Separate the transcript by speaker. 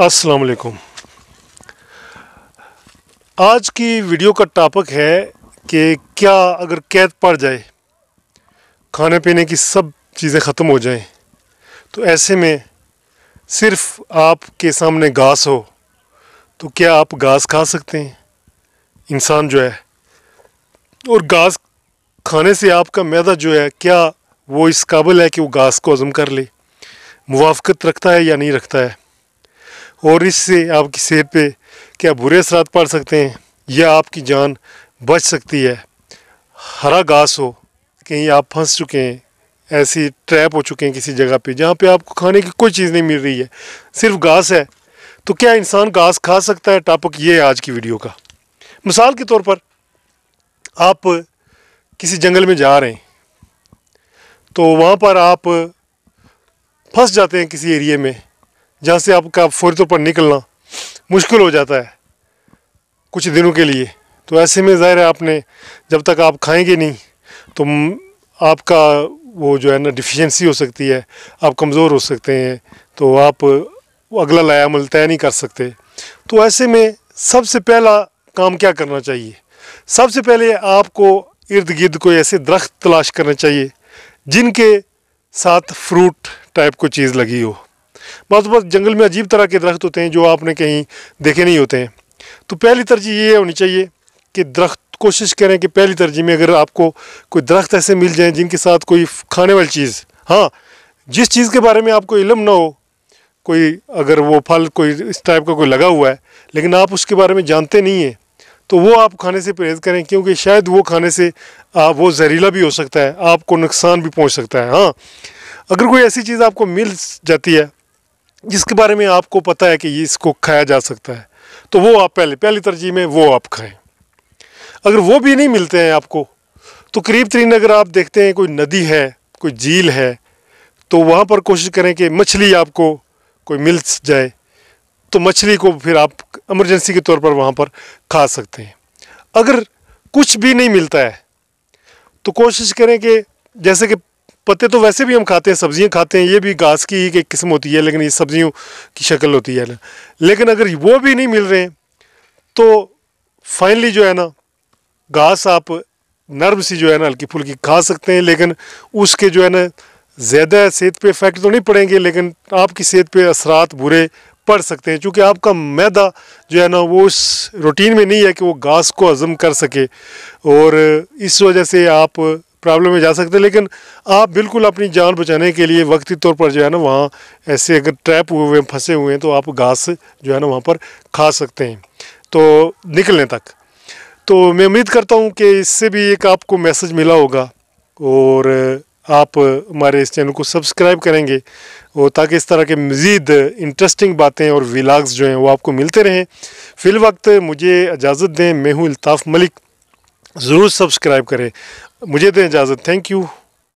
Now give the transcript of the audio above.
Speaker 1: अस्सलाम वालेकुम। आज की वीडियो का टॉपिक है कि क्या अगर कैद पड़ जाए, खाने पीने की सब चीज़ें ख़त्म हो जाएं, तो ऐसे में सिर्फ आपके सामने घास हो तो क्या आप घास खा सकते हैं? इंसान जो है, और घास खाने से आपका मैदा जो है, क्या वो इस काबिल है कि वो घास को हज़म कर ले? मुवाफ़क़त रखता है या नहीं रखता है? और इससे आपकी सेहत पे क्या बुरे असरात पड़ सकते हैं या आपकी जान बच सकती है? हरा घास हो, कहीं आप फंस चुके हैं, ऐसी ट्रैप हो चुके हैं किसी जगह पे जहाँ पे आपको खाने की कोई चीज़ नहीं मिल रही है, सिर्फ घास है, तो क्या इंसान घास खा सकता है? टॉपिक ये है आज की वीडियो का। मिसाल के तौर पर आप किसी जंगल में जा रहे हैं, तो वहाँ पर आप फंस जाते हैं किसी एरिया में जहाँ से आपका फौरी तौर पर निकलना मुश्किल हो जाता है कुछ दिनों के लिए। तो ऐसे में ज़ाहिर है, आपने जब तक आप खाएंगे नहीं तो आपका वो जो है ना डिफिशिएंसी हो सकती है, आप कमज़ोर हो सकते हैं, तो आप अगला लाया अमल तय नहीं कर सकते। तो ऐसे में सबसे पहला काम क्या करना चाहिए? सबसे पहले आपको इर्द गिर्द कोई ऐसे दरख्त तलाश करने चाहिए जिनके साथ फ्रूट टाइप कोई चीज़ लगी हो। बस जंगल में अजीब तरह के दरख्त होते हैं जो आपने कहीं देखे नहीं होते हैं। तो पहली तरजीह ये होनी चाहिए कि दरख्त, कोशिश करें कि पहली तरजीह में अगर आपको कोई दरख्त ऐसे मिल जाएं जिनके साथ कोई खाने वाली चीज़, हाँ, जिस चीज़ के बारे में आपको इल्म ना हो, कोई अगर वो फल कोई इस टाइप का कोई लगा हुआ है लेकिन आप उसके बारे में जानते नहीं हैं, तो वो आप खाने से परहेज़ करें, क्योंकि शायद वो खाने से वो जहरीला भी हो सकता है, आपको नुकसान भी पहुँच सकता है। हाँ, अगर कोई ऐसी चीज़ आपको मिल जाती है जिसके बारे में आपको पता है कि ये इसको खाया जा सकता है, तो वो आप पहली तरजीह में वो आप खाएं। अगर वो भी नहीं मिलते हैं आपको, तो करीब तरीन अगर आप देखते हैं कोई नदी है, कोई झील है, तो वहाँ पर कोशिश करें कि मछली आपको कोई मिल जाए, तो मछली को फिर आप इमरजेंसी के तौर पर वहाँ पर खा सकते हैं। अगर कुछ भी नहीं मिलता है तो कोशिश करें कि जैसे कि पत्ते तो वैसे भी हम खाते हैं, सब्जियां खाते हैं, ये भी घास की ही एक किस्म होती है, लेकिन ये सब्जियों की शक्ल होती है। लेकिन अगर वो भी नहीं मिल रहे हैं तो फाइनली जो है ना, घास आप नर्म सी जो है ना हल्की फुल्की खा सकते हैं, लेकिन उसके जो है ना ज़्यादा सेहत पे इफ़ेक्ट तो नहीं पड़ेंगे, लेकिन आपकी सेहत पे असरात बुरे पड़ सकते हैं, क्योंकि आपका मैदा जो है ना वो उस रूटीन में नहीं है कि वो घास को हज़म कर सके, और इस वजह से आप प्रॉब्लम में जा सकते हैं। लेकिन आप बिल्कुल अपनी जान बचाने के लिए वक्ती तौर पर जो है ना वहाँ ऐसे अगर ट्रैप हुए हैं, फंसे हुए हैं, तो आप घास जो है ना वहाँ पर खा सकते हैं तो निकलने तक। तो मैं उम्मीद करता हूँ कि इससे भी एक आपको मैसेज मिला होगा, और आप हमारे इस चैनल को सब्सक्राइब करेंगे, और ताकि इस तरह के मज़ीद इंटरेस्टिंग बातें और व्लॉग्स जो हैं वो आपको मिलते रहें। फ़िल वक्त मुझे इजाज़त दें, मैं हूँ अल्ताफ़ मलिक। ज़रूर सब्सक्राइब करें। मुझे दें इजाज़त। Thank you.